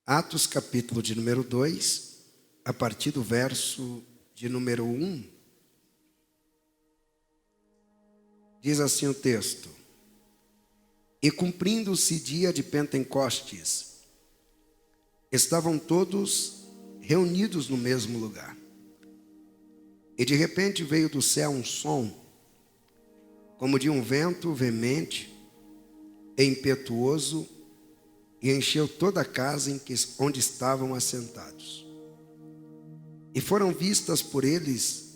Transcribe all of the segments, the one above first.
Atos capítulo de número 2, a partir do verso de número 1, diz assim o texto: E cumprindo-se dia de Pentecostes, estavam todos reunidos no mesmo lugar. E de repente veio do céu um som, como de um vento veemente e impetuoso, e encheu toda a casa onde estavam assentados. E foram vistas por eles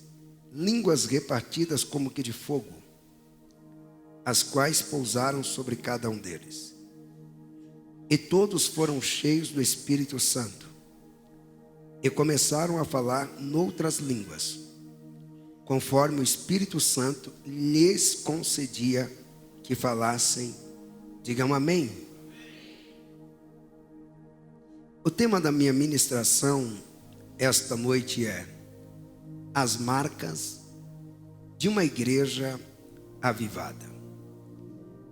línguas repartidas como que de fogo, as quais pousaram sobre cada um deles. E todos foram cheios do Espírito Santo, e começaram a falar noutras línguas, conforme o Espírito Santo lhes concedia que falassem. Digam amém. O tema da minha ministração esta noite é as marcas de uma igreja avivada.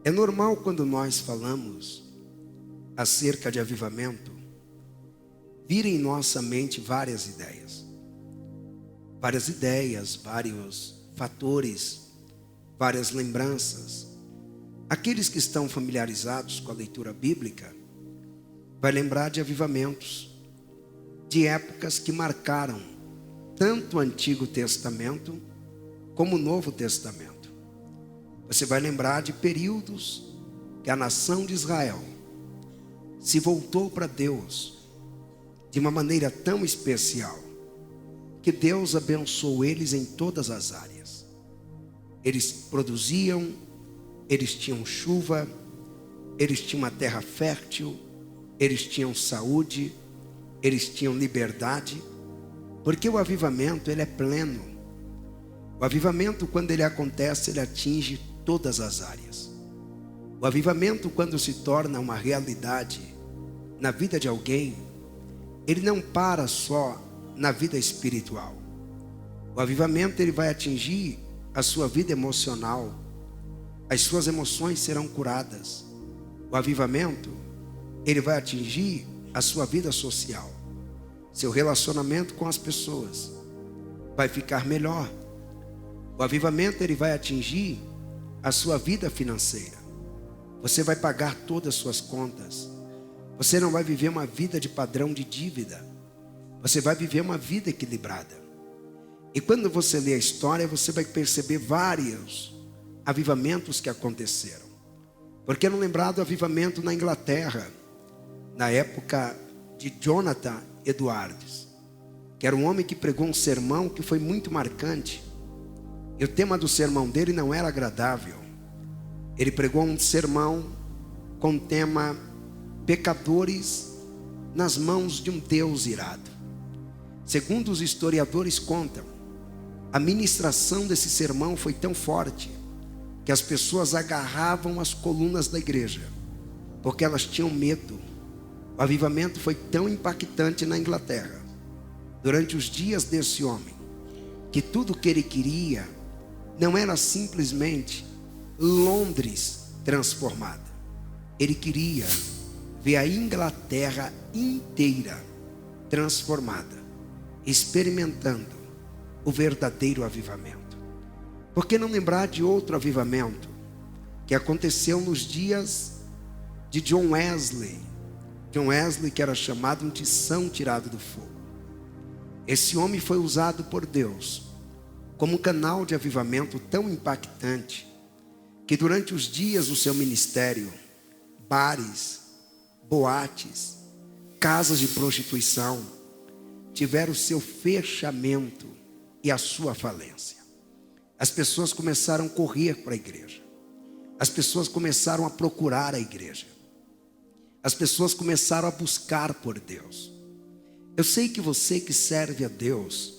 É normal quando nós falamos acerca de avivamento, vir em nossa mente várias ideias, vários fatores, várias lembranças. Aqueles que estão familiarizados com a leitura bíblica vai lembrar de avivamentos, de épocas que marcaram tanto o Antigo Testamento como o Novo Testamento. Você vai lembrar de períodos que a nação de Israel se voltou para Deus de uma maneira tão especial, que Deus abençoou eles em todas as áreas. Eles produziam, eles tinham chuva, eles tinham uma terra fértil, eles tinham saúde, eles tinham liberdade, porque o avivamento ele é pleno. O avivamento, quando ele acontece, ele atinge todas as áreas. O avivamento, quando se torna uma realidade na vida de alguém, ele não para só na vida espiritual. O avivamento ele vai atingir a sua vida emocional. As suas emoções serão curadas. O avivamento ele vai atingir a sua vida social. Seu relacionamento com as pessoas vai ficar melhor. O avivamento ele vai atingir a sua vida financeira. Você vai pagar todas as suas contas. Você não vai viver uma vida de padrão de dívida. Você vai viver uma vida equilibrada. E quando você lê a história, você vai perceber vários avivamentos que aconteceram. Porque não lembrar do avivamento na Inglaterra, na época de Jonathan Edwards, que era um homem que pregou um sermão que foi muito marcante. E o tema do sermão dele não era agradável. Ele pregou um sermão com o tema pecadores nas mãos de um Deus irado. Segundo os historiadores contam, a ministração desse sermão foi tão forte que as pessoas agarravam as colunas da igreja, porque elas tinham medo. O avivamento foi tão impactante na Inglaterra, durante os dias desse homem, que tudo que ele queria não era simplesmente Londres transformada. Ele queria ver a Inglaterra inteira transformada, experimentando o verdadeiro avivamento. Por que não lembrar de outro avivamento que aconteceu nos dias de John Wesley? John Wesley, que era chamado um tição tirado do fogo. Esse homem foi usado por Deus como um canal de avivamento tão impactante, que durante os dias do seu ministério, bares, boates, casas de prostituição tiveram o seu fechamento e a sua falência. As pessoas começaram a correr para a igreja. As pessoas começaram a procurar a igreja. As pessoas começaram a buscar por Deus. Eu sei que você que serve a Deus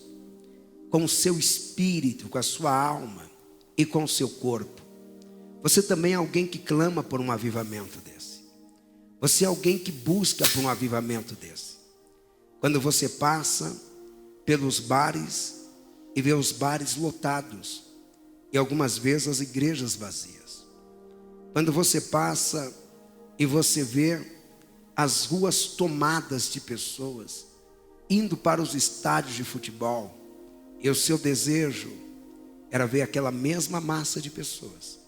com o seu espírito, com a sua alma e com o seu corpo, você também é alguém que clama por um avivamento desse. Você é alguém que busca por um avivamento desse. Quando você passa pelos bares e vê os bares lotados e algumas vezes as igrejas vazias. Quando você passa e você vê as ruas tomadas de pessoas, indo para os estádios de futebol, e o seu desejo era ver aquela mesma massa de pessoas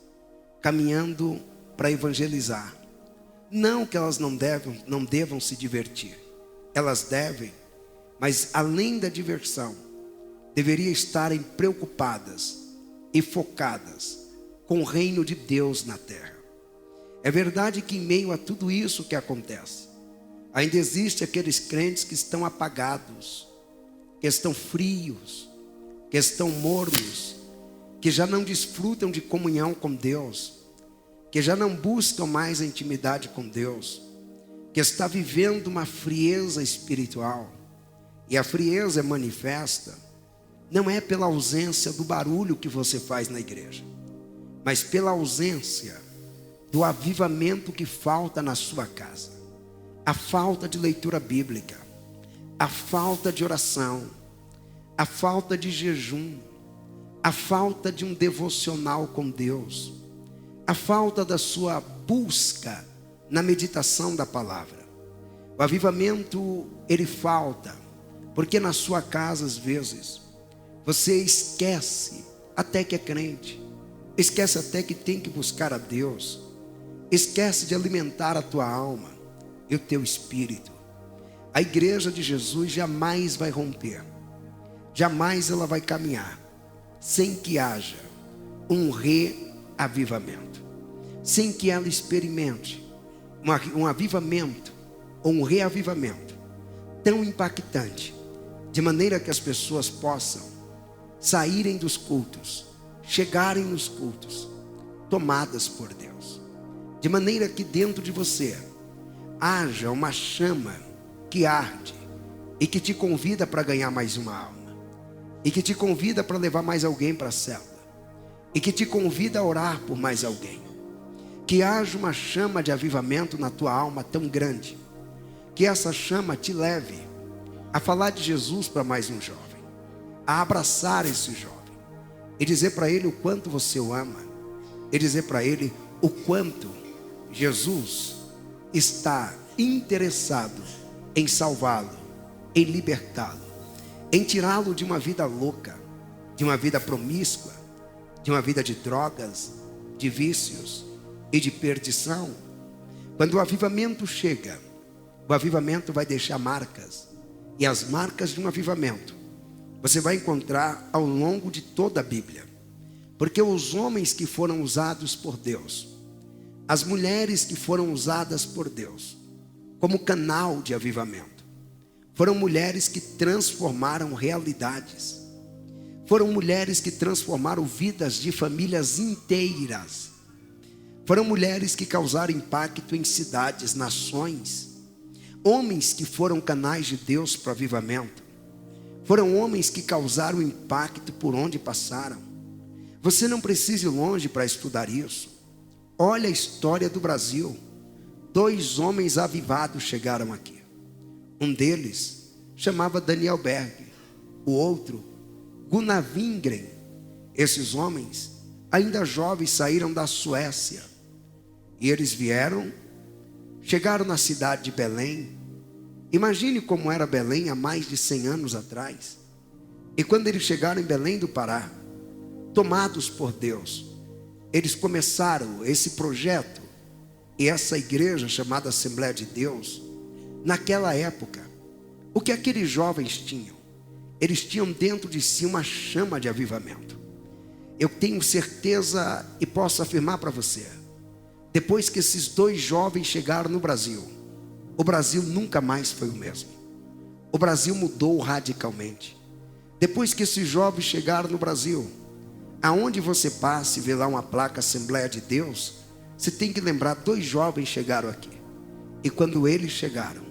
caminhando para evangelizar. Não que elas não devam se divertir, elas devem, mas além da diversão, deveriam estarem preocupadas e focadas com o reino de Deus na terra. É verdade que em meio a tudo isso que acontece, ainda existe aqueles crentes que estão apagados, que estão frios, que estão mornos, que já não desfrutam de comunhão com Deus, que já não buscam mais a intimidade com Deus, que está vivendo uma frieza espiritual. E a frieza é manifesta, não é pela ausência do barulho que você faz na igreja, mas pela ausência do avivamento que falta na sua casa. A falta de leitura bíblica, a falta de oração, a falta de jejum, a falta de um devocional com Deus, a falta da sua busca na meditação da palavra. O avivamento, ele falta, porque na sua casa às vezes, você esquece até que é crente, esquece até que tem que buscar a Deus, esquece de alimentar a tua alma e o teu espírito. A igreja de Jesus jamais vai romper, jamais ela vai caminhar sem que haja um reavivamento, sem que ela experimente um avivamento ou um reavivamento tão impactante, de maneira que as pessoas possam saírem dos cultos, chegarem nos cultos, tomadas por Deus, de maneira que dentro de você haja uma chama que arde e que te convida para ganhar mais uma alma, e que te convida para levar mais alguém para a célula, e que te convida a orar por mais alguém. Que haja uma chama de avivamento na tua alma tão grande, que essa chama te leve a falar de Jesus para mais um jovem, a abraçar esse jovem e dizer para ele o quanto você o ama, e dizer para ele o quanto Jesus está interessado em salvá-lo, em libertá-lo, em tirá-lo de uma vida louca, de uma vida promíscua, de uma vida de drogas, de vícios e de perdição. Quando o avivamento chega, o avivamento vai deixar marcas, e as marcas de um avivamento você vai encontrar ao longo de toda a Bíblia, porque os homens que foram usados por Deus, as mulheres que foram usadas por Deus como canal de avivamento, foram mulheres que transformaram realidades, foram mulheres que transformaram vidas de famílias inteiras, foram mulheres que causaram impacto em cidades, nações, homens que foram canais de Deus para avivamento, foram homens que causaram impacto por onde passaram. Você não precisa ir longe para estudar isso. Olha a história do Brasil. 2 homens avivados chegaram aqui. Um deles chamava Daniel Berg, o outro Gunnar Wingren. Esses homens, ainda jovens, saíram da Suécia, e eles vieram, chegaram na cidade de Belém. Imagine como era Belém há mais de 100 anos atrás. E quando eles chegaram em Belém do Pará, tomados por Deus, eles começaram esse projeto e essa igreja chamada Assembleia de Deus. Naquela época, o que aqueles jovens tinham? Eles tinham dentro de si uma chama de avivamento. Eu tenho certeza e posso afirmar para você, depois que esses 2 jovens chegaram no Brasil, o Brasil nunca mais foi o mesmo. O Brasil mudou radicalmente. Depois que esses jovens chegaram no Brasil, aonde você passa e vê lá uma placa Assembleia de Deus, você tem que lembrar, 2 jovens chegaram aqui. E quando eles chegaram,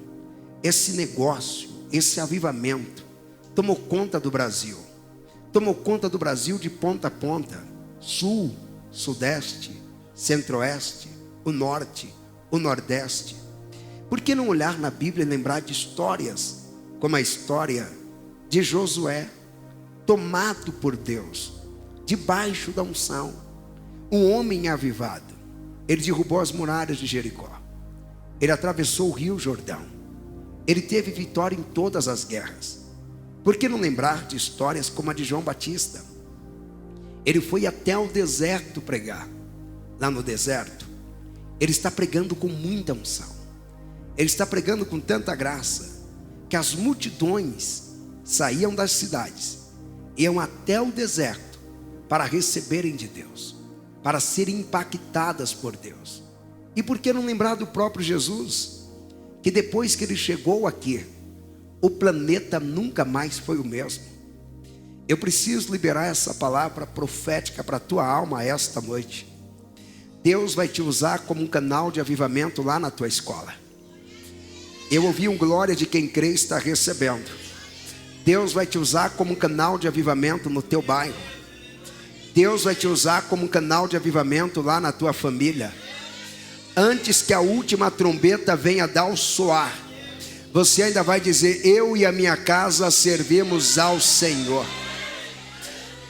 esse negócio, esse avivamento, tomou conta do Brasil. Tomou conta do Brasil de ponta a ponta. Sul, Sudeste, Centro-Oeste, o Norte, o Nordeste. Por que não olhar na Bíblia e lembrar de histórias, como a história de Josué, tomado por Deus, debaixo da unção, um homem avivado. Ele derrubou as muralhas de Jericó. Ele atravessou o rio Jordão. Ele teve vitória em todas as guerras. Por que não lembrar de histórias como a de João Batista? Ele foi até o deserto pregar. Lá no deserto, ele está pregando com muita unção. Ele está pregando com tanta graça que as multidões saíam das cidades, iam até o deserto para receberem de Deus, para serem impactadas por Deus. E por que não lembrar do próprio Jesus, que depois que ele chegou aqui, o planeta nunca mais foi o mesmo? Eu preciso liberar essa palavra profética para a tua alma esta noite. Deus vai te usar como um canal de avivamento lá na tua escola. Eu ouvi um glória de quem crê está recebendo. Deus vai te usar como um canal de avivamento no teu bairro. Deus vai te usar como um canal de avivamento lá na tua família. Antes que a última trombeta venha dar o soar, você ainda vai dizer: eu e a minha casa servimos ao Senhor.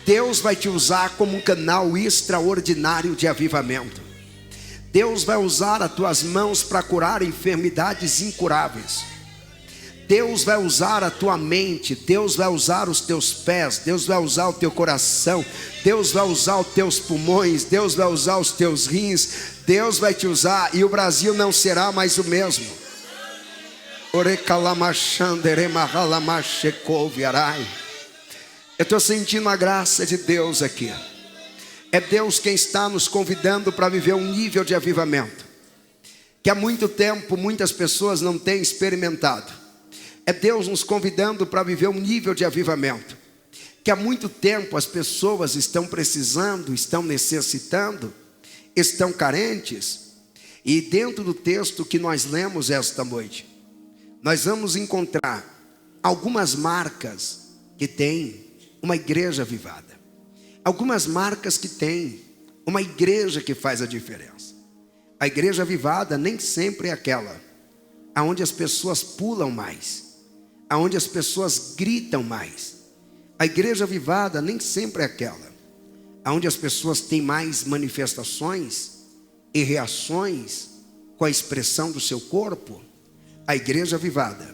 Deus vai te usar como um canal extraordinário de avivamento. Deus vai usar as tuas mãos para curar enfermidades incuráveis. Deus vai usar a tua mente. Deus vai usar os teus pés. Deus vai usar o teu coração. Deus vai usar os teus pulmões. Deus vai usar os teus rins. Deus vai te usar e o Brasil não será mais o mesmo. Eu estou sentindo a graça de Deus aqui. É Deus quem está nos convidando para viver um nível de avivamento que há muito tempo muitas pessoas não têm experimentado. É Deus nos convidando para viver um nível de avivamento que há muito tempo as pessoas estão precisando, estão necessitando, estão carentes. E dentro do texto que nós lemos esta noite, nós vamos encontrar algumas marcas que tem uma igreja avivada. Algumas marcas que tem uma igreja que faz a diferença. A igreja avivada nem sempre é aquela aonde as pessoas pulam mais, aonde as pessoas gritam mais. A igreja avivada nem sempre é aquela aonde as pessoas têm mais manifestações e reações com a expressão do seu corpo. A igreja avivada,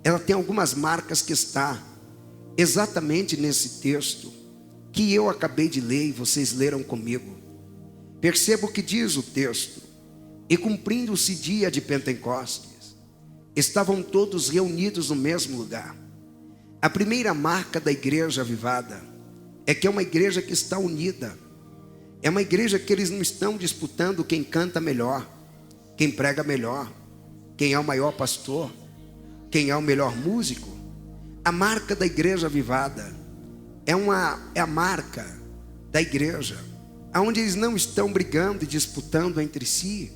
ela tem algumas marcas que está exatamente nesse texto que eu acabei de ler e vocês leram comigo. Perceba o que diz o texto: e cumprindo-se dia de Pentecostes, estavam todos reunidos no mesmo lugar. A primeira marca da igreja avivada é que é uma igreja que está unida. É uma igreja que eles não estão disputando quem canta melhor, quem prega melhor, quem é o maior pastor, quem é o melhor músico. A marca da igreja avivada é a marca da igreja onde eles não estão brigando e disputando entre si.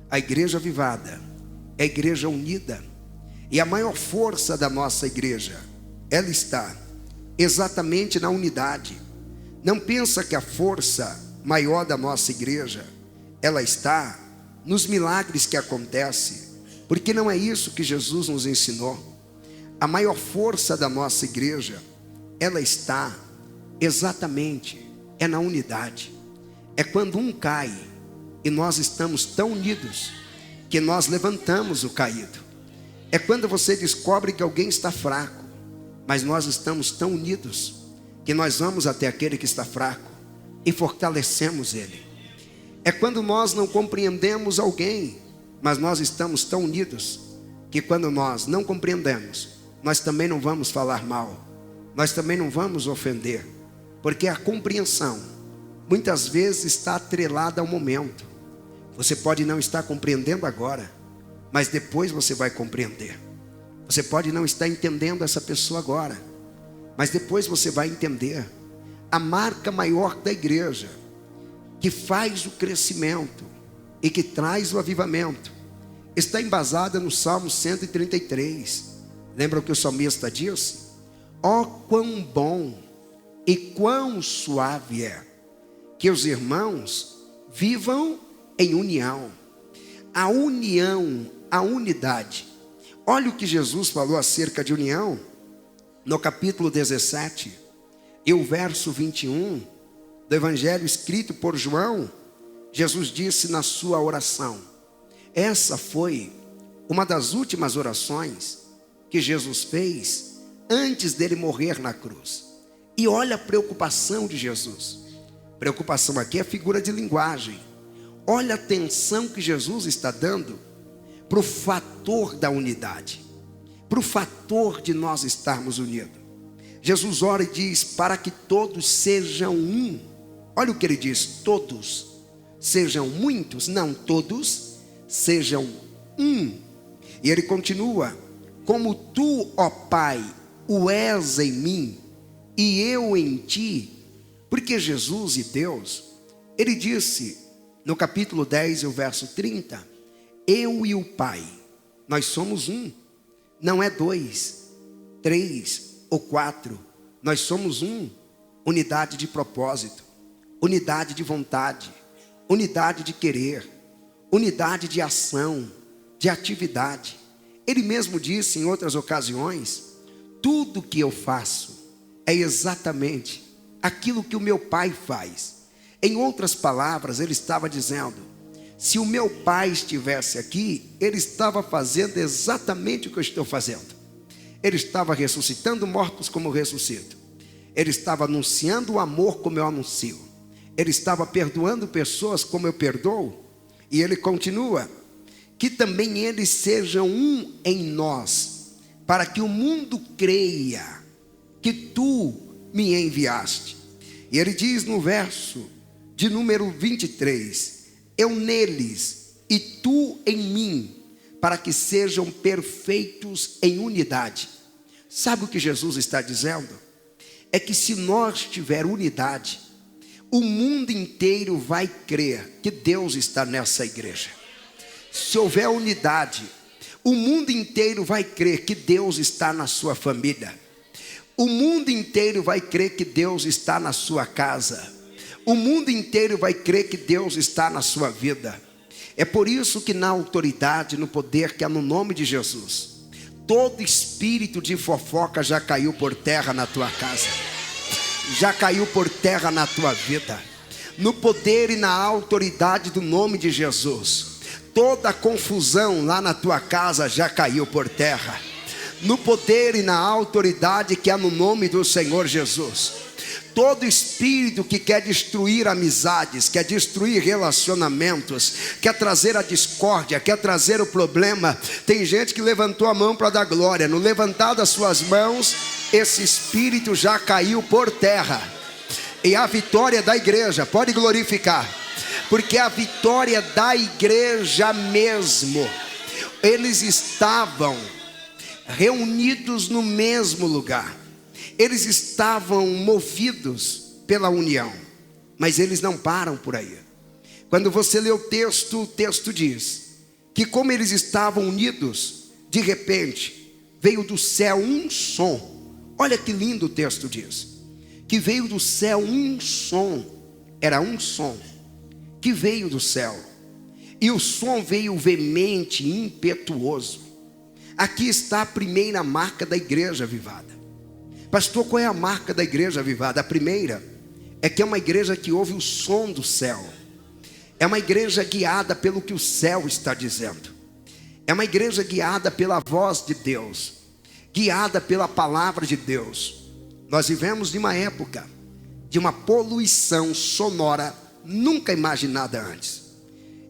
A igreja avivada é a igreja unida. E a maior força da nossa igreja, ela está exatamente na unidade. Não pensa que a força maior da nossa igreja, ela está nos milagres que acontecem, porque não é isso que Jesus nos ensinou. A maior força da nossa igreja, ela está exatamente na unidade. É quando um cai e nós estamos tão unidos que nós levantamos o caído. É quando você descobre que alguém está fraco, mas nós estamos tão unidos que nós vamos até aquele que está fraco e fortalecemos ele. É quando nós não compreendemos alguém, mas nós estamos tão unidos que quando nós não compreendemos, nós também não vamos falar mal, nós também não vamos ofender, porque a compreensão muitas vezes está atrelada ao momento. Você pode não estar compreendendo agora, mas depois você vai compreender. Você pode não estar entendendo essa pessoa agora, mas depois você vai entender. A marca maior da igreja, que faz o crescimento e que traz o avivamento, está embasada no Salmo 133. Lembra o que o salmista disse? Ó, quão bom e quão suave é que os irmãos vivam em união. A união, a unidade. Olha o que Jesus falou acerca de união no capítulo 17 e o verso 21 do evangelho escrito por João. Jesus disse na sua oração: essa foi uma das últimas orações que Jesus fez antes dele morrer na cruz. E olha a preocupação de Jesus. Preocupação aqui é figura de linguagem. Olha a atenção que Jesus está dando para o fator da unidade, para o fator de nós estarmos unidos. Jesus ora e diz: para que todos sejam um. Olha o que ele diz: todos sejam muitos, não, todos sejam um. E ele continua: como tu, ó Pai, o és em mim e eu em ti. Porque Jesus e Deus, ele disse no capítulo 10 e o verso 30, eu e o Pai, nós somos um. Não é 2, 3 ou 4, nós somos um. Unidade de propósito, unidade de vontade, unidade de querer, unidade de ação, de atividade. Ele mesmo disse em outras ocasiões: tudo que eu faço é exatamente aquilo que o meu Pai faz. Em outras palavras, ele estava dizendo: se o meu Pai estivesse aqui, ele estava fazendo exatamente o que eu estou fazendo. Ele estava ressuscitando mortos como eu ressuscito. Ele estava anunciando o amor como eu anuncio. Ele estava perdoando pessoas como eu perdoo. E ele continua: que também eles sejam um em nós, para que o mundo creia que tu me enviaste. E ele diz no verso de número 23, eu neles e tu em mim, para que sejam perfeitos em unidade. Sabe o que Jesus está dizendo? É que se nós tiver unidade, o mundo inteiro vai crer que Deus está nessa igreja. Se houver unidade, o mundo inteiro vai crer que Deus está na sua família. O mundo inteiro vai crer que Deus está na sua casa. O mundo inteiro vai crer que Deus está na sua vida. É por isso que na autoridade, no poder que há no nome de Jesus, todo espírito de fofoca já caiu por terra na tua casa, já caiu por terra na tua vida. No poder e na autoridade do nome de Jesus, toda confusão lá na tua casa já caiu por terra. No poder e na autoridade que há no nome do Senhor Jesus, todo espírito que quer destruir amizades, quer destruir relacionamentos, quer trazer a discórdia, quer trazer o problema. Tem gente que levantou a mão para dar glória. No levantar das suas mãos, esse espírito já caiu por terra. E a vitória da igreja, pode glorificar, porque a vitória da igreja mesmo, eles estavam reunidos no mesmo lugar. Eles estavam movidos pela união, mas eles não param por aí. Quando você lê o texto diz que como eles estavam unidos, de repente veio do céu um som. Olha que lindo o texto diz, que veio do céu um som. Era um som que veio do céu, e o som veio veemente e impetuoso. Aqui está a primeira marca da igreja avivada. Pastor, qual é a marca da igreja avivada? A primeira é que é uma igreja que ouve o som do céu. É uma igreja guiada pelo que o céu está dizendo. É uma igreja guiada pela voz de Deus, guiada pela palavra de Deus. Nós vivemos de uma época de uma poluição sonora nunca imaginada antes.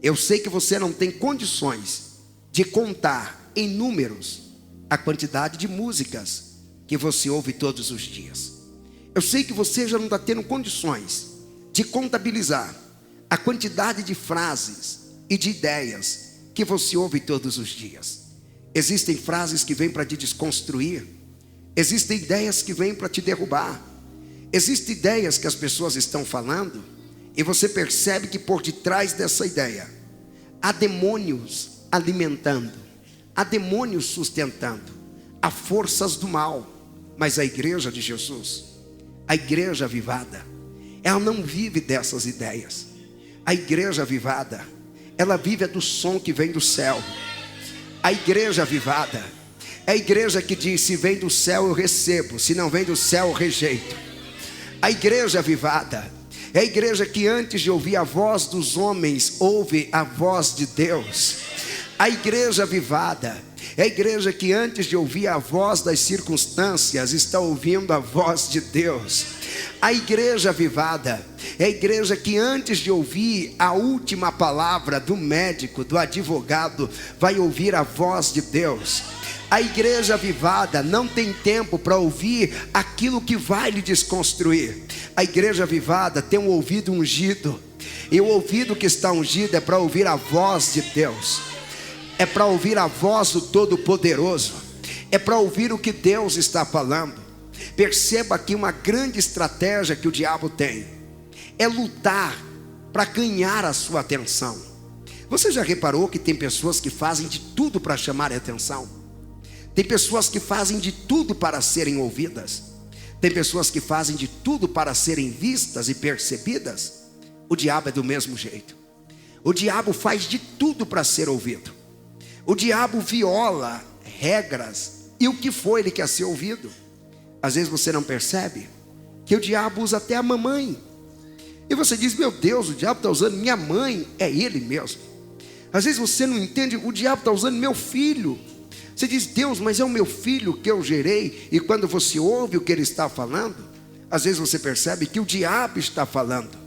Eu sei que você não tem condições de contar em números a quantidade de músicas que você ouve todos os dias. Eu sei que você já não está tendo condições de contabilizar a quantidade de frases e de ideias que você ouve todos os dias. Existem frases que vêm para te desconstruir, existem ideias que vêm para te derrubar, existem ideias que as pessoas estão falando e você percebe que por detrás dessa ideia há demônios alimentando, há demônios sustentando, há forças do mal. Mas a igreja de Jesus, a igreja avivada, ela não vive dessas ideias. A igreja avivada, ela vive do som que vem do céu. A igreja avivada é a igreja que diz: se vem do céu eu recebo, se não vem do céu eu rejeito. A igreja avivada é a igreja que antes de ouvir a voz dos homens, ouve a voz de Deus. A igreja avivada é a igreja que antes de ouvir a voz das circunstâncias, está ouvindo a voz de Deus. A igreja avivada é a igreja que antes de ouvir a última palavra do médico, do advogado, vai ouvir a voz de Deus. A igreja avivada não tem tempo para ouvir aquilo que vai lhe desconstruir. A igreja avivada tem um ouvido ungido, e o ouvido que está ungido é para ouvir a voz de Deus, é para ouvir a voz do Todo-Poderoso, é para ouvir o que Deus está falando. Perceba aqui uma grande estratégia que o diabo tem, é lutar para ganhar a sua atenção. Você já reparou que tem pessoas que fazem de tudo para chamar a atenção? Tem pessoas que fazem de tudo para serem ouvidas. Tem pessoas que fazem de tudo para serem vistas e percebidas. O diabo é do mesmo jeito. O diabo faz de tudo para ser ouvido. O diabo viola regras, e o que for, ele quer ser ouvido. Às vezes você não percebe que o diabo usa até a mamãe. E você diz: meu Deus, o diabo está usando minha mãe. É ele mesmo. Às vezes você não entende, o diabo está usando meu filho. Você diz: Deus, mas é o meu filho que eu gerei. E quando você ouve o que ele está falando, às vezes você percebe que o diabo está falando.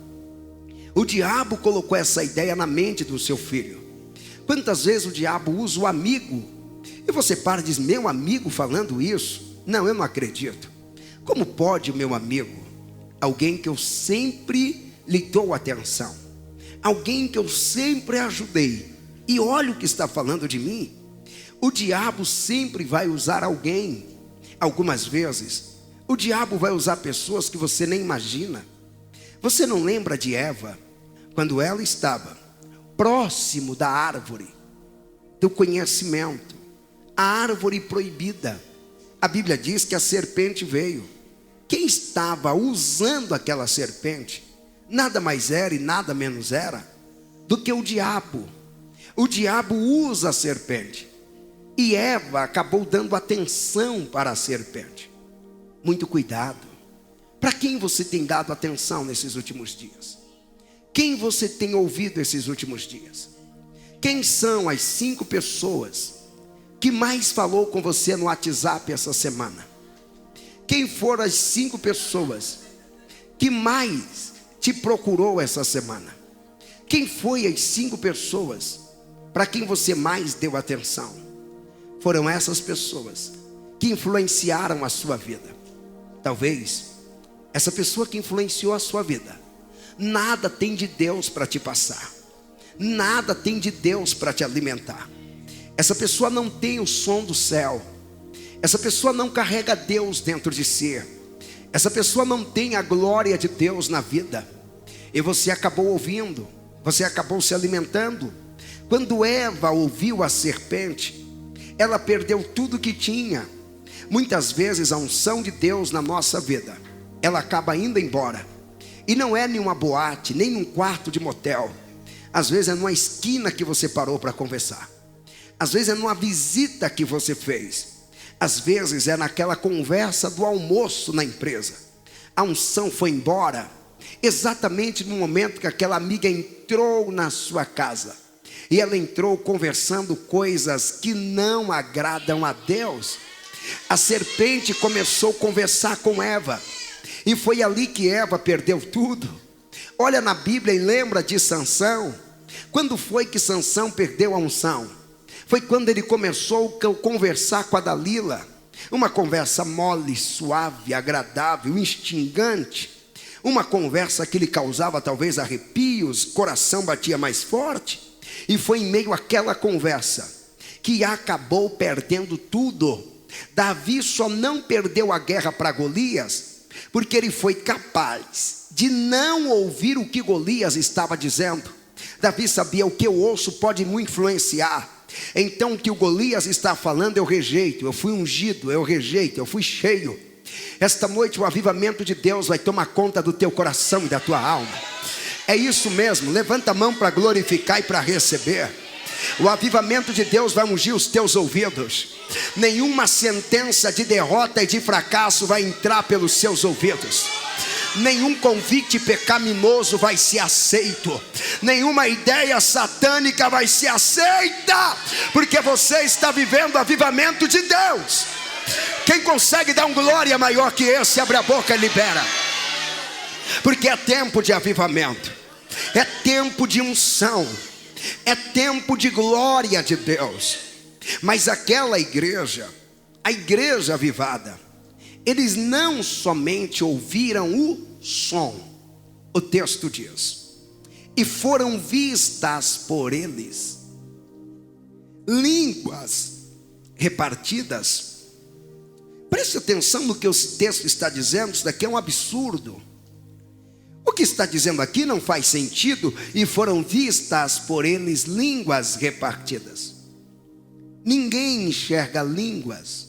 O diabo colocou essa ideia na mente do seu filho. Quantas vezes o diabo usa o amigo, e você para e diz: meu amigo falando isso? Não, eu não acredito. Como pode o meu amigo, alguém que eu sempre lhe dou atenção, alguém que eu sempre ajudei, e olha o que está falando de mim? O diabo sempre vai usar alguém. Algumas vezes o diabo vai usar pessoas que você nem imagina. Você não lembra de Eva, quando ela estava próximo da árvore do conhecimento, a árvore proibida? A Bíblia diz que a serpente veio. Quem estava usando aquela serpente nada mais era e nada menos era do que o diabo. O diabo usa a serpente, e Eva acabou dando atenção para a serpente. Muito cuidado. Para quem você tem dado atenção nesses últimos dias? Quem você tem ouvido esses últimos dias? Quem são as 5 pessoas que mais falou com você no WhatsApp essa semana? Quem foram as 5 pessoas que mais te procurou essa semana? Quem foi as 5 pessoas para quem você mais deu atenção? Foram essas pessoas que influenciaram a sua vida. Talvez essa pessoa que influenciou a sua vida, nada tem de Deus para te passar, nada tem de Deus para te alimentar. Essa pessoa não tem o som do céu, essa pessoa não carrega Deus dentro de si, essa pessoa não tem a glória de Deus na vida, e você acabou ouvindo, você acabou se alimentando. Quando Eva ouviu a serpente, ela perdeu tudo que tinha. Muitas vezes a unção de Deus na nossa vida, ela acaba indo embora, e não é nenhuma boate, nem num quarto de motel. Às vezes é numa esquina que você parou para conversar, às vezes é numa visita que você fez, às vezes é naquela conversa do almoço na empresa. A unção foi embora exatamente no momento que aquela amiga entrou na sua casa, e ela entrou conversando coisas que não agradam a Deus. A serpente começou a conversar com Eva, e foi ali que Eva perdeu tudo. Olha na Bíblia e lembra de Sansão. Quando foi que Sansão perdeu a unção? Foi quando ele começou a conversar com a Dalila. Uma conversa mole, suave, agradável, instigante. Uma conversa que lhe causava talvez arrepios, coração batia mais forte. E foi em meio àquela conversa que acabou perdendo tudo. Davi só não perdeu a guerra para Golias porque ele foi capaz de não ouvir o que Golias estava dizendo. Davi sabia: o que eu ouço pode me influenciar. Então o que o Golias está falando eu rejeito. Eu fui ungido, eu rejeito, eu fui cheio. Esta noite o avivamento de Deus vai tomar conta do teu coração e da tua alma. É isso mesmo, levanta a mão para glorificar e para receber. O avivamento de Deus vai ungir os teus ouvidos. Nenhuma sentença de derrota e de fracasso vai entrar pelos seus ouvidos. nenhum convite pecaminoso vai ser aceito, nenhuma ideia satânica vai ser aceita, porque você está vivendo o avivamento de Deus. Quem consegue dar um glória maior que esse, abre a boca e libera. Porque é tempo de avivamento, é tempo de unção, é tempo de glória de Deus. Mas aquela igreja, a igreja avivada, eles não somente ouviram o som, o texto diz, e foram vistas por eles línguas repartidas. Preste atenção no que o texto está dizendo. Isso daqui é um absurdo. O que está dizendo aqui não faz sentido. E foram vistas por eles línguas repartidas. Ninguém enxerga línguas,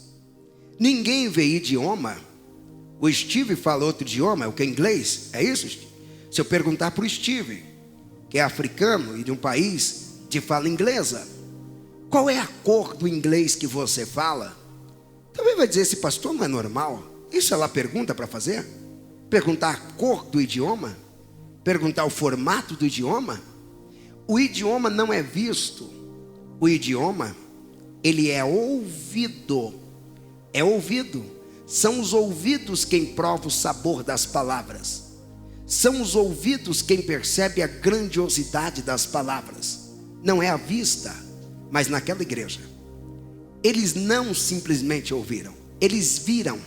ninguém vê idioma. O Steve fala outro idioma, o que é inglês, é isso? Se eu perguntar para o Steve, que é africano e de um país de fala inglesa, qual é a cor do inglês que você fala? Também vai dizer, esse pastor não é normal. Isso ela pergunta para fazer? Perguntar a cor do idioma? Perguntar o formato do idioma? O idioma não é visto. O idioma, ele é ouvido. É ouvido. São os ouvidos quem prova o sabor das palavras. São os ouvidos quem percebe a grandiosidade das palavras. Não é a vista. Mas naquela igreja, eles não simplesmente ouviram, eles viram.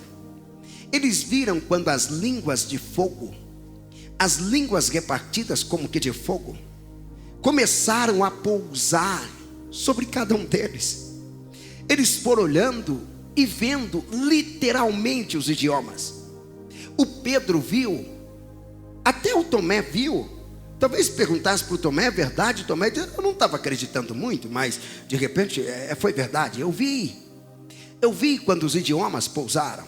Eles viram quando as línguas de fogo, as línguas repartidas como que de fogo, começaram a pousar sobre cada um deles. Eles foram olhando e vendo literalmente os idiomas. O Pedro viu, até o Tomé viu. Talvez perguntasse para o Tomé, é verdade? Tomé disse, eu não estava acreditando muito, mas de repente foi verdade. Eu vi quando os idiomas pousaram.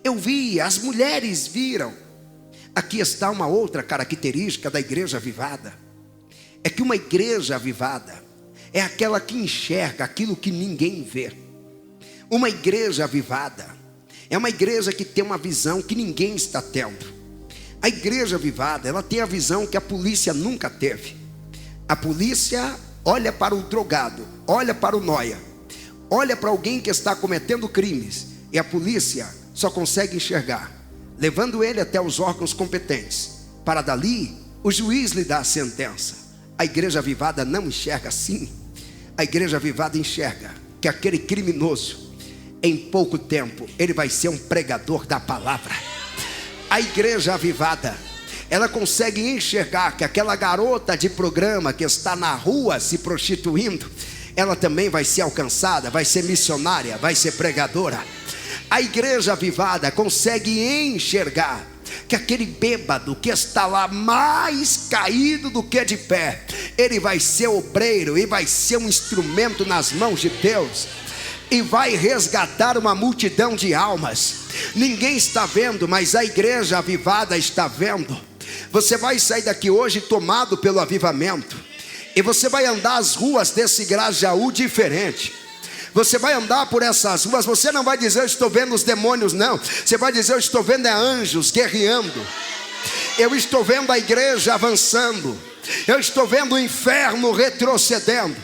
Eu vi, as mulheres viram. Aqui está uma outra característica da igreja avivada. É que uma igreja avivada é aquela que enxerga aquilo que ninguém vê. Uma igreja avivada é uma igreja que tem uma visão que ninguém está tendo. A igreja avivada, ela tem a visão que a polícia nunca teve. A polícia olha para o drogado, olha para o nóia, olha para alguém que está cometendo crimes, e a polícia só consegue enxergar, levando ele até os órgãos competentes, para dali o juiz lhe dá a sentença. A igreja avivada não enxerga assim. A igreja avivada enxerga que aquele criminoso, em pouco tempo, ele vai ser um pregador da palavra. A igreja avivada, ela consegue enxergar que aquela garota de programa que está na rua se prostituindo, ela também vai ser alcançada, vai ser missionária, vai ser pregadora. A igreja avivada consegue enxergar que aquele bêbado que está lá mais caído do que de pé, ele vai ser obreiro e vai ser um instrumento nas mãos de Deus, e vai resgatar uma multidão de almas. Ninguém está vendo, mas a igreja avivada está vendo. Você vai sair daqui hoje tomado pelo avivamento, e você vai andar as ruas desse Grajaú diferente. Você vai andar por essas ruas, você não vai dizer eu estou vendo os demônios, não. Você vai dizer eu estou vendo anjos guerreando. Eu estou vendo a igreja avançando. Eu estou vendo o inferno retrocedendo.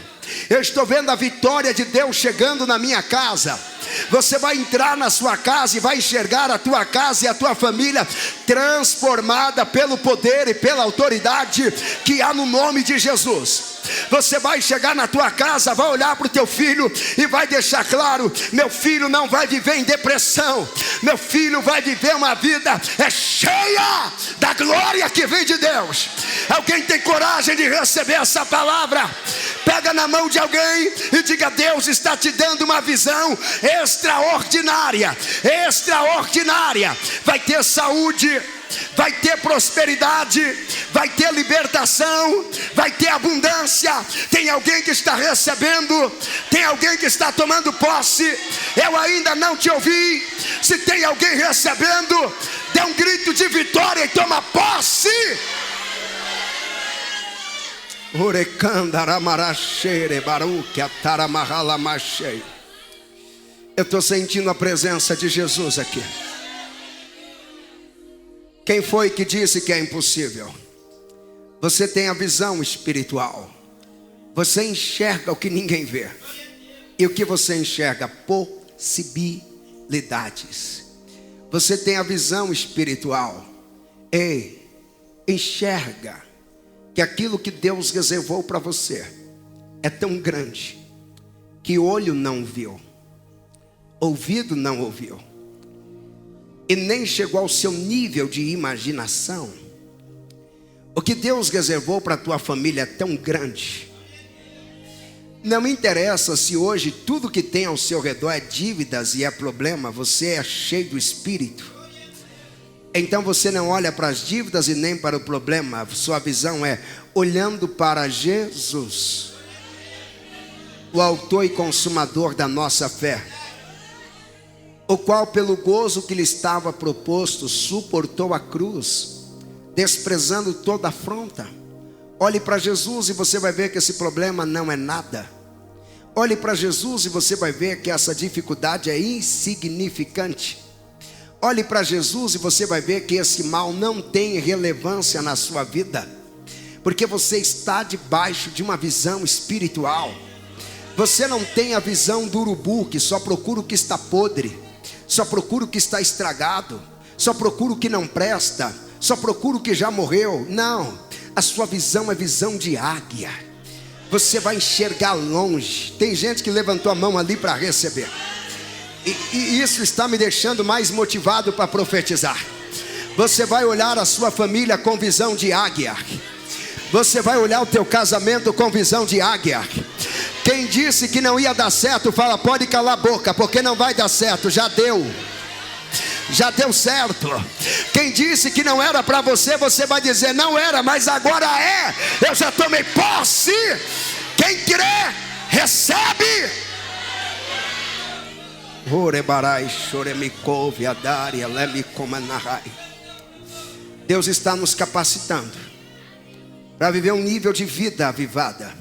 Eu estou vendo a vitória de Deus chegando na minha casa. Você vai entrar na sua casa e vai enxergar a tua casa e a tua família transformada pelo poder e pela autoridade que há no nome de Jesus. Você vai chegar na tua casa, vai olhar para o teu filho e vai deixar claro: meu filho não vai viver em depressão, meu filho vai viver uma vida cheia da glória que vem de Deus. Alguém tem coragem de receber essa palavra? Pega na mão de alguém e diga: Deus está te dando uma visão extraordinária, extraordinária. Vai ter saúde, vai ter prosperidade, vai ter libertação, vai ter abundância. Tem alguém que está recebendo, tem alguém que está tomando posse. Eu ainda não te ouvi. Se tem alguém recebendo, dê um grito de vitória e toma posse. Eu estou sentindo a presença de Jesus aqui. Quem foi que disse que é impossível? Você tem a visão espiritual. Você enxerga o que ninguém vê. E o que você enxerga? Possibilidades. Você tem a visão espiritual. Ei, enxerga que aquilo que Deus reservou para você é tão grande que olho não viu, ouvido não ouviu, e nem chegou ao seu nível de imaginação. O que Deus reservou para a tua família é tão grande. Não interessa se hoje tudo que tem ao seu redor é dívidas e é problema, você é cheio do Espírito. Então você não olha para as dívidas e nem para o problema. Sua visão é olhando para Jesus, o autor e consumador da nossa fé, o qual pelo gozo que lhe estava proposto suportou a cruz, desprezando toda afronta. Olhe para Jesus e você vai ver que esse problema não é nada. Olhe para Jesus e você vai ver que essa dificuldade é insignificante. Olhe para Jesus e você vai ver que esse mal não tem relevância na sua vida, porque você está debaixo de uma visão espiritual. Você não tem a visão do urubu que só procura o que está podre, só procura o que está estragado, só procura o que não presta, só procura o que já morreu. Não, a sua visão é visão de águia. Você vai enxergar longe. Tem gente que levantou a mão ali para receber. E isso está me deixando mais motivado para profetizar. Você vai olhar a sua família com visão de águia. Você vai olhar o teu casamento com visão de águia. Quem disse que não ia dar certo, fala, pode calar a boca, porque não vai dar certo, já deu certo. Quem disse que não era para você, você vai dizer, não era, mas agora é. Eu já tomei posse. Quem crê, recebe. Deus está nos capacitando para viver um nível de vida avivada,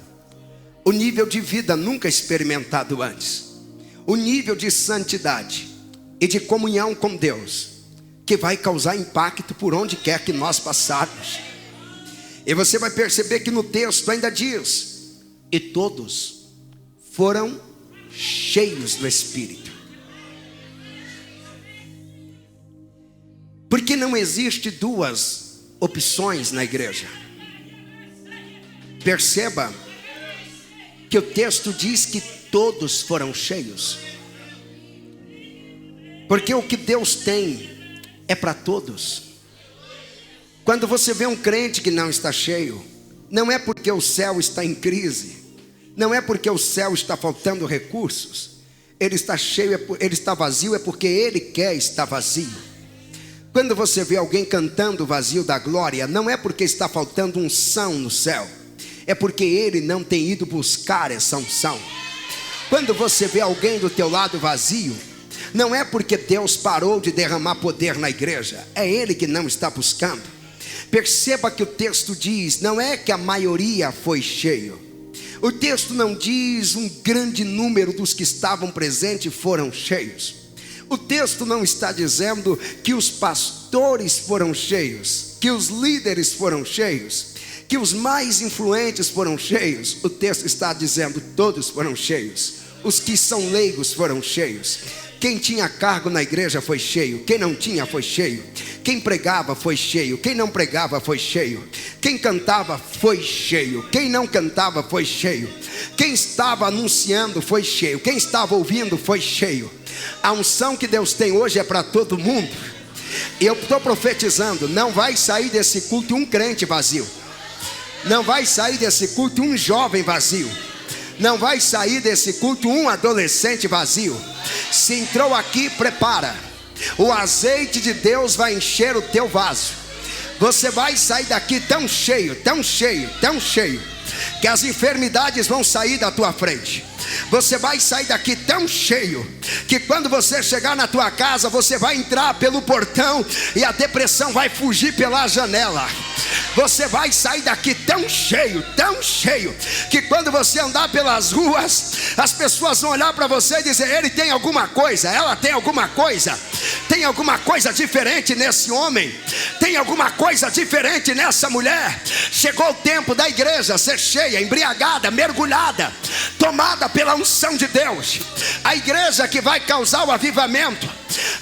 o nível de vida nunca experimentado antes, o nível de santidade e de comunhão com Deus, que vai causar impacto por onde quer que nós passarmos. E você vai perceber que no texto ainda diz, e todos foram cheios do Espírito. Porque não existe duas opções na igreja. Perceba que o texto diz que todos foram cheios. Porque o que Deus tem é para todos. Quando você vê um crente que não está cheio, não é porque o céu está em crise, não é porque o céu está faltando recursos. Ele está cheio, ele está vazio, é porque ele quer estar vazio. Quando você vê alguém cantando o vazio da glória, não é porque está faltando unção no céu, é porque ele não tem ido buscar essa unção. Quando você vê alguém do teu lado vazio, não é porque Deus parou de derramar poder na igreja, é ele que não está buscando. Perceba que o texto diz, não é que a maioria foi cheio. O texto não diz um grande número dos que estavam presentes foram cheios. O texto não está dizendo que os pastores foram cheios, que os líderes foram cheios, que os mais influentes foram cheios. O texto está dizendo todos foram cheios. Os que são leigos foram cheios. Quem tinha cargo na igreja foi cheio. Quem não tinha foi cheio. Quem pregava foi cheio. Quem não pregava foi cheio. Quem cantava foi cheio. Quem não cantava foi cheio. Quem estava anunciando foi cheio. Quem estava ouvindo foi cheio. A unção que Deus tem hoje é para todo mundo. E eu estou profetizando, não vai sair desse culto um crente vazio. Não vai sair desse culto um jovem vazio. Não vai sair desse culto um adolescente vazio. Se entrou aqui, prepara. O azeite de Deus vai encher o teu vaso. Você vai sair daqui tão cheio, tão cheio, tão cheio, que as enfermidades vão sair da tua frente. Você vai sair daqui tão cheio, que quando você chegar na tua casa, você vai entrar pelo portão e a depressão vai fugir pela janela. Você vai sair daqui tão cheio, que quando você andar pelas ruas, as pessoas vão olhar para você e dizer, ele tem alguma coisa, ela tem alguma coisa. Tem alguma coisa diferente nesse homem, tem alguma coisa diferente nessa mulher. Chegou o tempo da igreja ser cheia, embriagada, mergulhada, tomada pela unção de Deus. A igreja que vai causar o avivamento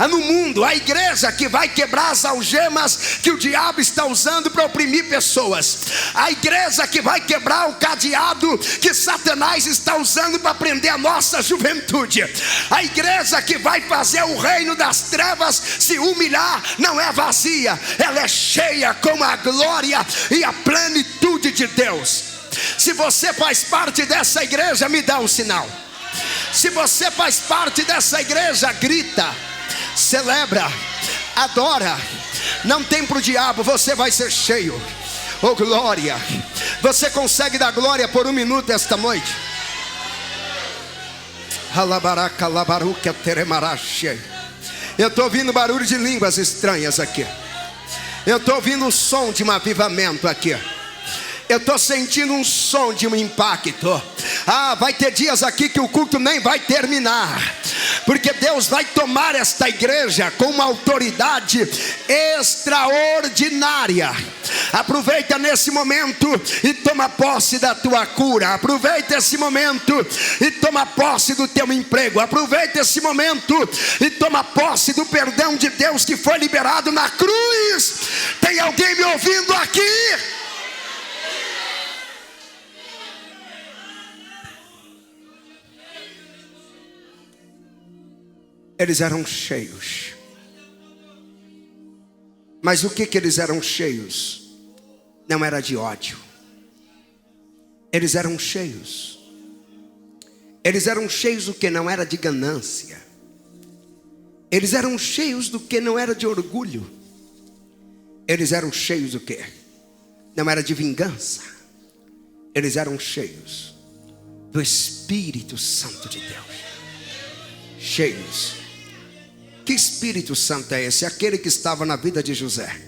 no mundo, a igreja que vai quebrar as algemas que o diabo está usando para oprimir pessoas, a igreja que vai quebrar o cadeado que Satanás está usando para prender a nossa juventude, a igreja que vai fazer o reino das trevas se humilhar. Não é vazia, ela é cheia com a glória e a plenitude de Deus. Se você faz parte dessa igreja, me dá um sinal. Se você faz parte dessa igreja, grita, celebra, adora. Não tem para o diabo, você vai ser cheio. Oh glória. Você consegue dar glória por um minuto esta noite? Eu estou ouvindo barulho de línguas estranhas aqui. Eu estou ouvindo um som de um avivamento aqui. Eu estou sentindo um som de um impacto. Vai ter dias aqui que o culto nem vai terminar, porque Deus vai tomar esta igreja com uma autoridade extraordinária. Aproveita nesse momento e toma posse da tua cura. Aproveita esse momento e toma posse do teu emprego. Aproveita esse momento e toma posse do perdão de Deus que foi liberado na cruz. Tem alguém me ouvindo aqui? Eles eram cheios. Mas o que eles eram cheios? Não era de ódio. Eles eram cheios. Eles eram cheios do que não era de ganância. Eles eram cheios do que não era de orgulho. Eles eram cheios do que não era de vingança. Eles eram cheios do Espírito Santo de Deus. Cheios. Que Espírito Santo é esse? Aquele que estava na vida de José.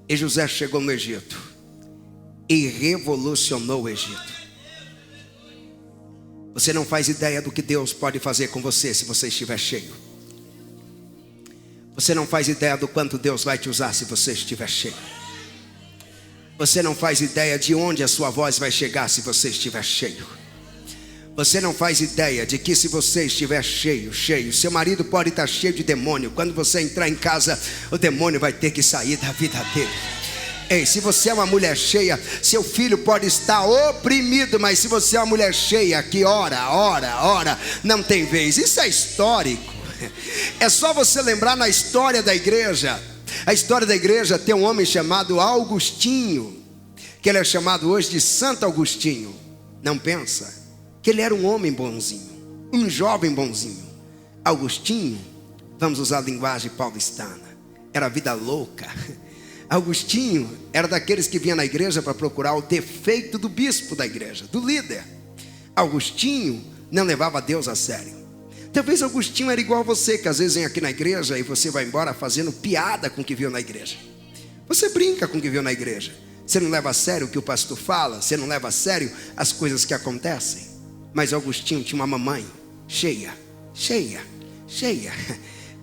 E José chegou no Egito e revolucionou o Egito. Você não faz ideia do que Deus pode fazer com você se você estiver cheio. Você não faz ideia do quanto Deus vai te usar se você estiver cheio. Você não faz ideia de onde a sua voz vai chegar se você estiver cheio. Você não faz ideia de que se você estiver cheio, seu marido pode estar cheio de demônio. Quando você entrar em casa, o demônio vai ter que sair da vida dele. Ei, se você é uma mulher cheia, seu filho pode estar oprimido, mas se você é uma mulher cheia que ora, não tem vez. Isso é histórico. É só você lembrar na história da igreja. A história da igreja tem um homem chamado Augustinho, que ele é chamado hoje de Santo Agostinho. Não pensa que ele era um homem bonzinho, um jovem bonzinho. Agostinho, vamos usar a linguagem paulistana, era vida louca. Agostinho era daqueles que vinha na igreja para procurar o defeito do bispo da igreja, do líder. Agostinho não levava Deus a sério. Talvez Agostinho era igual a você, que às vezes vem aqui na igreja e você vai embora fazendo piada com o que viu na igreja. Você brinca com o que viu na igreja. Você não leva a sério o que o pastor fala, você não leva a sério as coisas que acontecem. Mas Agostinho tinha uma mamãe cheia.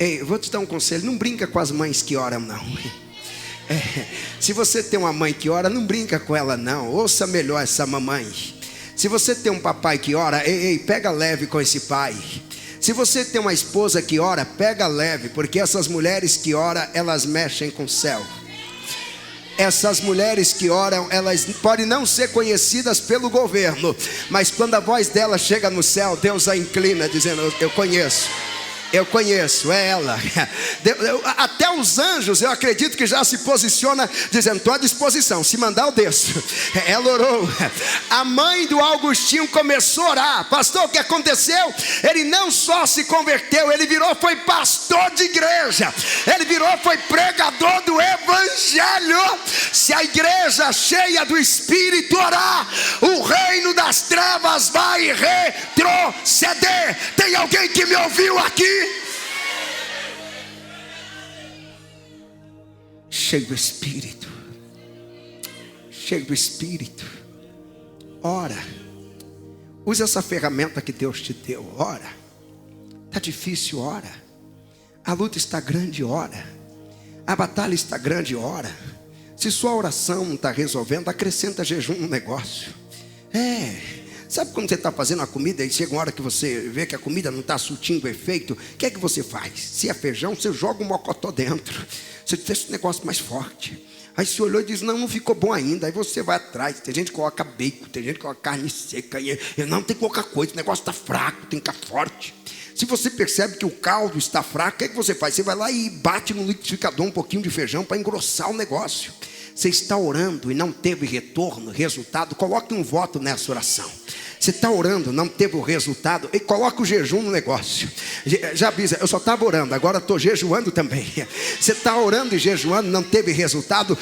Ei, eu vou te dar um conselho, não brinca com as mães que oram não. Se você tem uma mãe que ora, não brinca com ela não. Ouça melhor essa mamãe. Se você tem um papai que ora, pega leve com esse pai. Se você tem uma esposa que ora, pega leve, porque essas mulheres que oram, elas mexem com o céu. Essas mulheres que oram, elas podem não ser conhecidas pelo governo, mas quando a voz dela chega no céu, Deus a inclina, dizendo: eu conheço, é ela. Até os anjos, eu acredito que já se posiciona, dizendo: estou à disposição, se mandar eu desço. Ela orou. A mãe do Augustinho começou a orar. Pastor, o que aconteceu? Ele não só se converteu, ele virou, foi pastor de igreja. Ele virou, foi pregador do evangelho. Se a igreja cheia do Espírito orar, o reino das trevas vai retroceder. Tem alguém que me ouviu aqui? Cheio do Espírito. Cheio do Espírito. Ora. Usa essa ferramenta que Deus te deu. Ora. Está difícil, ora. A luta está grande, ora. A batalha está grande, ora. Se sua oração não está resolvendo, acrescenta jejum no negócio. Sabe quando você está fazendo a comida e chega uma hora que você vê que a comida não está surtindo efeito? O que é que você faz? Se é feijão, você joga um mocotó dentro. Você deixa o negócio mais forte. Aí você olhou e diz, não ficou bom ainda. Aí você vai atrás. Tem gente que coloca bacon, tem gente que coloca carne seca. Não, tem que colocar coisa, o negócio está fraco, tem que ficar forte. Se você percebe que o caldo está fraco, o que é que você faz? Você vai lá e bate no liquidificador um pouquinho de feijão para engrossar o negócio. Você está orando e não teve retorno, resultado, coloque um voto nessa oração. Você está orando, não teve o resultado, e coloca o jejum no negócio. Já avisa, eu só estava orando, agora estou jejuando também. Você está orando e jejuando, não teve resultado.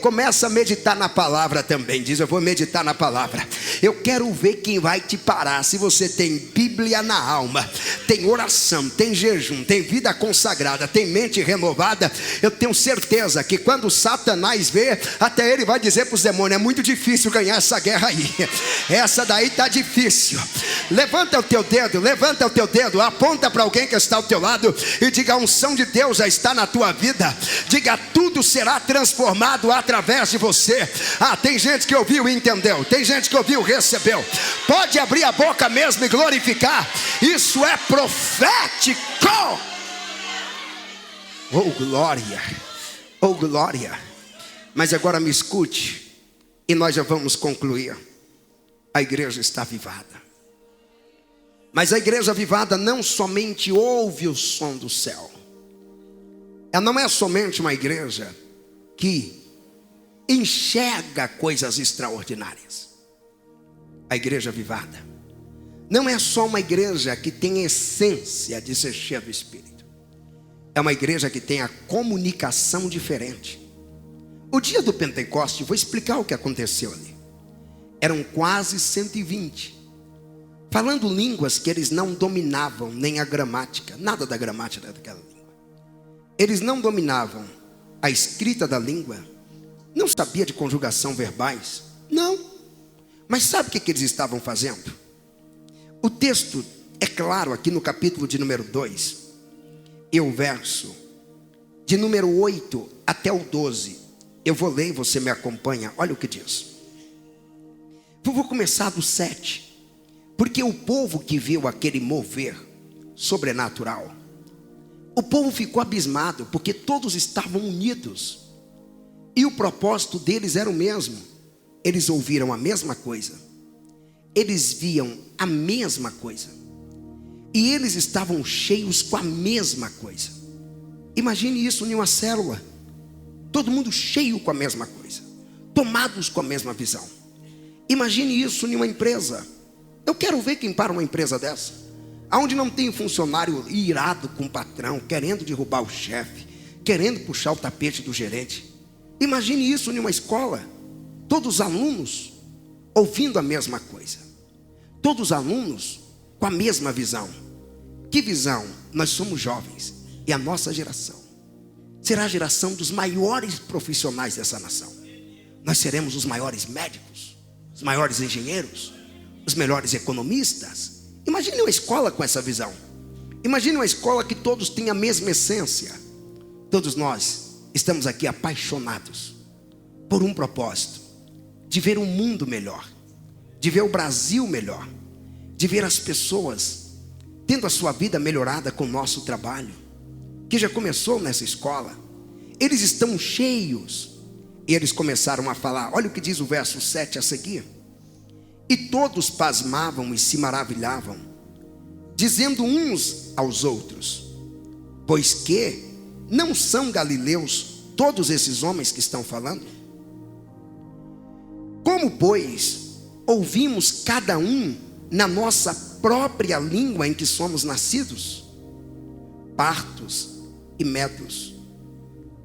Começa a meditar na palavra também. Diz, eu vou meditar na palavra. Eu quero ver quem vai te parar. Se você tem Bíblia na alma, tem oração, tem jejum, tem vida consagrada, tem mente renovada, eu tenho certeza que quando Satanás vê, até ele vai dizer para os demônios, é muito difícil ganhar essa guerra aí. Essa daí está difícil. Levanta o teu dedo, aponta para alguém que está ao teu lado e diga, a unção de Deus já está na tua vida. Diga, tudo será transformado através de você. Tem gente que ouviu e entendeu, tem gente que ouviu e recebeu. Pode abrir a boca mesmo e glorificar. Isso é profético. Oh glória, oh glória. Mas agora me escute e nós já vamos concluir. A igreja está avivada. Mas a igreja avivada não somente ouve o som do céu. Ela não é somente uma igreja que enxerga coisas extraordinárias. A igreja avivada não é só uma igreja que tem essência de ser cheia do Espírito. É uma igreja que tem a comunicação diferente. O dia do Pentecoste, vou explicar o que aconteceu ali. Eram quase 120, falando línguas que eles não dominavam, nem a gramática, nada da gramática daquela língua. Eles não dominavam a escrita da língua, não sabia de conjugação verbais, não. Mas sabe o que eles estavam fazendo? O texto é claro aqui no capítulo de número 2, e o verso de número 8 até o 12. Eu vou ler e você me acompanha, olha o que diz. Vou começar do 7, porque o povo que viu aquele mover sobrenatural, o povo ficou abismado, porque todos estavam unidos, e o propósito deles era o mesmo. Eles ouviram a mesma coisa, eles viam a mesma coisa, e eles estavam cheios com a mesma coisa. Imagine isso em uma célula, todo mundo cheio com a mesma coisa, tomados com a mesma visão. Imagine isso em uma empresa. Eu quero ver quem para uma empresa dessa, onde não tem um funcionário irado com o patrão, querendo derrubar o chefe, querendo puxar o tapete do gerente. Imagine isso em uma escola, todos os alunos ouvindo a mesma coisa, todos os alunos com a mesma visão. Que visão? Nós somos jovens, e a nossa geração será a geração dos maiores profissionais dessa nação. Nós seremos os maiores médicos, os maiores engenheiros, os melhores economistas. Imagine uma escola com essa visão. Imagine uma escola que todos têm a mesma essência. Todos nós estamos aqui apaixonados por um propósito, de ver um mundo melhor, de ver o Brasil melhor, de ver as pessoas tendo a sua vida melhorada com o nosso trabalho, que já começou nessa escola. Eles estão cheios. E eles começaram a falar, olha o que diz o verso 7 a seguir. E todos pasmavam e se maravilhavam, dizendo uns aos outros, pois que não são galileus todos esses homens que estão falando? Como, pois, ouvimos cada um na nossa própria língua em que somos nascidos? Partos e medos,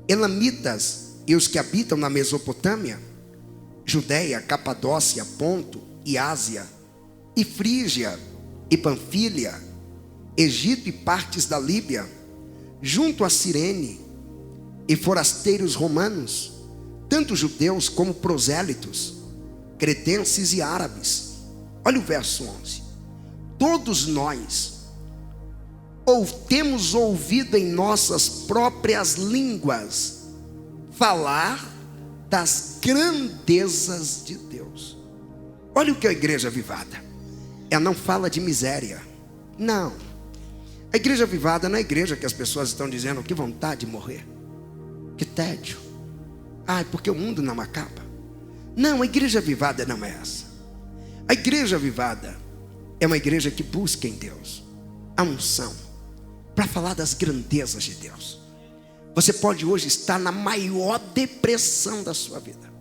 elamitas e os que habitam na Mesopotâmia, Judeia, Capadócia, Ponto e Ásia, e Frígia e Panfília, Egito e partes da Líbia, junto a Cirene, e forasteiros romanos, tanto judeus como prosélitos, cretenses e árabes. Olha o verso 11. Todos nós ou temos ouvido em nossas próprias línguas falar das grandezas de Deus. Olha o que é a igreja avivada. Ela não fala de miséria. Não. A igreja avivada não é a igreja que as pessoas estão dizendo que vontade de morrer, que tédio. Porque o mundo não acaba. Não, a igreja avivada não é essa. A igreja avivada é uma igreja que busca em Deus a unção para falar das grandezas de Deus. Você pode hoje estar na maior depressão da sua vida.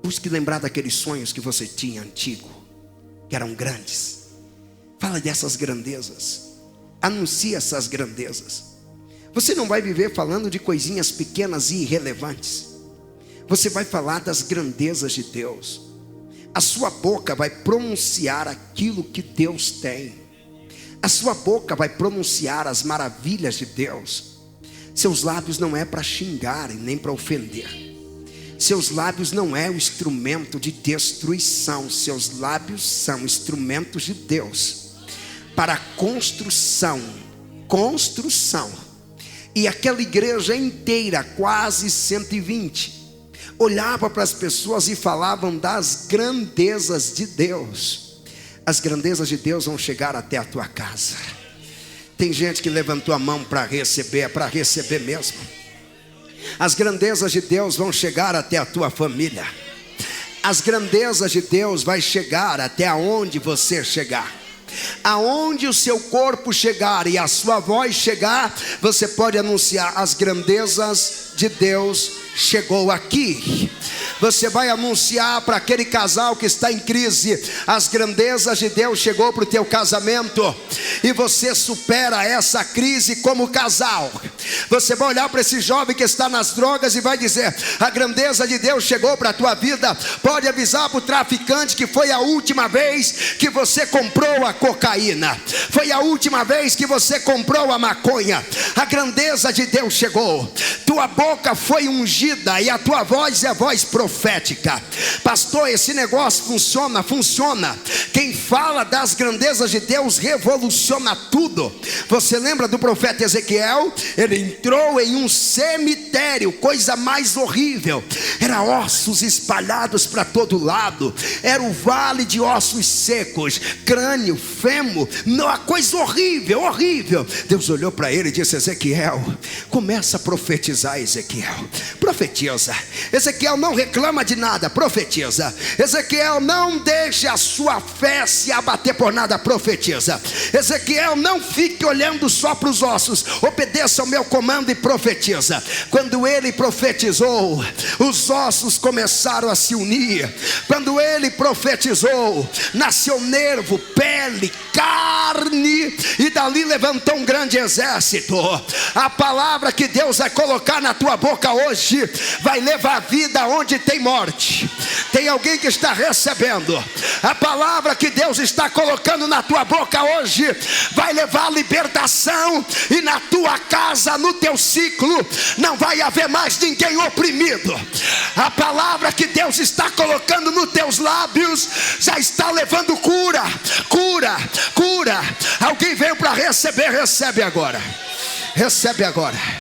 Busque lembrar daqueles sonhos que você tinha antigo, que eram grandes. Fala dessas grandezas. Anuncie essas grandezas. Você não vai viver falando de coisinhas pequenas e irrelevantes. Você vai falar das grandezas de Deus. A sua boca vai pronunciar aquilo que Deus tem. A sua boca vai pronunciar as maravilhas de Deus. Seus lábios não é para xingar e nem para ofender. Seus lábios não é um instrumento de destruição. Seus lábios são instrumentos de Deus para construção. E aquela igreja inteira, quase 120, olhava para as pessoas e falavam das grandezas de Deus. As grandezas de Deus vão chegar até a tua casa. Tem gente que levantou a mão para receber, é para receber mesmo. As grandezas de Deus vão chegar até a tua família. As grandezas de Deus vai chegar até aonde você chegar. Aonde o seu corpo chegar e a sua voz chegar, você pode anunciar: as grandezas de Deus chegou aqui. Você vai anunciar para aquele casal que está em crise: as grandezas de Deus chegou para o teu casamento. E você supera essa crise como casal. Você vai olhar para esse jovem que está nas drogas e vai dizer: a grandeza de Deus chegou para a tua vida. Pode avisar para o traficante que foi a última vez que você comprou a cocaína, foi a última vez que você comprou a maconha. A grandeza de Deus chegou. Tua boca foi ungida e a tua voz é a voz profética. Pastor, esse negócio funciona. Quem fala das grandezas de Deus revoluciona tudo. Você lembra do profeta Ezequiel? Ele entrou em um cemitério, coisa mais horrível. Era ossos espalhados para todo lado. Era o vale de ossos secos, crânio, fêmur, uma coisa horrível. Deus olhou para ele e disse: Ezequiel, começa a profetizar. Ezequiel, profetiza. Ezequiel, não reclama de nada, profetiza. Ezequiel, não deixe a sua fé se abater por nada, profetiza. Ezequiel, não fique olhando só para os ossos, obedeça ao meu comando e profetiza. Quando ele profetizou, os ossos começaram a se unir. Quando ele profetizou, nasceu nervo, pele, carne, e dali levantou um grande exército. A palavra que Deus vai colocar na tua boca hoje vai levar vida onde tem morte. Tem alguém que está recebendo? A palavra que Deus está colocando na tua boca hoje vai levar libertação, e na tua casa, no teu ciclo, não vai haver mais ninguém oprimido. A palavra que Deus está colocando nos teus lábios já está levando cura. Alguém veio para receber, recebe agora.